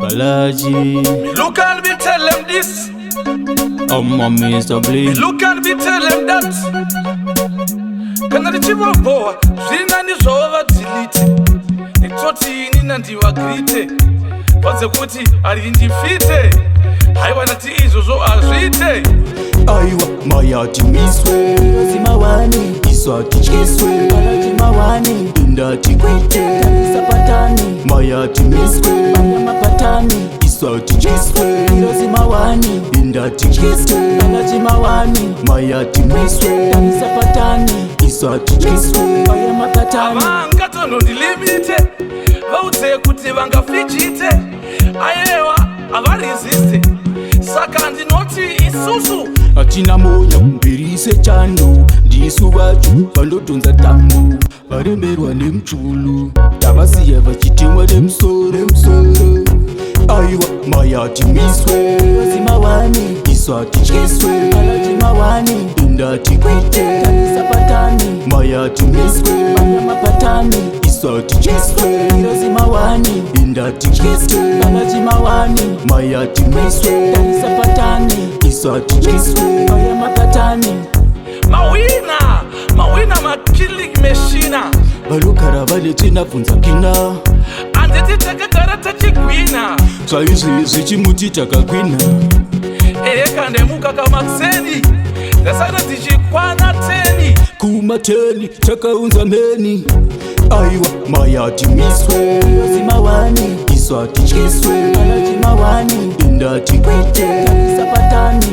Ballaji. Look and me tell them this. Mr. Bleed. Look and me tell them that. Kana richiva boa, zvina nizvova delete. Nitoti ini nandiwa grite. Vaze kuti ari ndifite. Haiwa nati izvo azvite. Aiwa Hatimiswe Zimawani iswa ticheswe Ballaji indati kwite sapatani Hatimiswe mapatani iswa ticheswe Zimawani indati kwite Ballaji Hatimiswe sapatani iswa ticheswe mapatani Avangatono ndilimite. Vaudze kuti vangafichite. Ayewa avaresiste. Saka ndinoti isusu hatina moya kumbirise chando ndisu vacho vandotonza tambo varemberwa nemuchulu tavasiya vachitemwa nemusoro aiwa Hatimiswe Zimawani iswa ticheswe Ballaji indati kwite sapatani Hatimiswe mapatani iswa ticheswe Zimawani indati kwite Ballaji Hatimiswe sapatani iswa ticheswe mapatani mawina makilling meshina. vanogara vanetina bvunza kina Anditi takagara tachigwina. zvaizvi zvichimuti takakwina Kandemuka kamakseni. Ndasara tichikwana 10. kumateni takaunza meni aiwa Hatimiswe Zimawani iswa ticheswe Ballaji indati kwite sapatani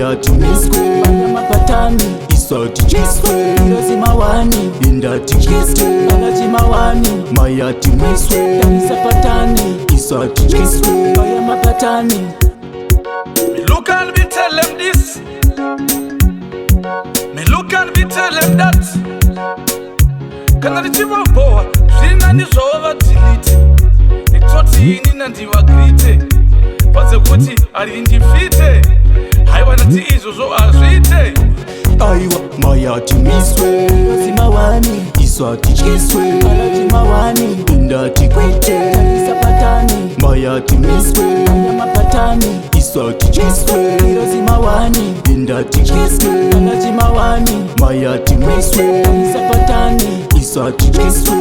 Hatimiswe mapatani iswa ticheswe Zimawani indati kwite Ballaji Hatimiswe sapatani iswa ticheswe mapatani Me look and me tell them this. Me look and me tell them that. Kana richiva boa, zvina nizvova delete. Nitoti ini nandiwa grite. Vaze kuti ari ndifite. Haiwa nati izvo azvite. aiwa Hatimiswe Zimawani iswa ticheswe Ballaji indati kwite sapatani Hatimiswe mapatani iswa ticheswe Zimawani indati kwite Ballaji Hatimiswe sapatani iswa ticheswe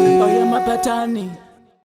mapatani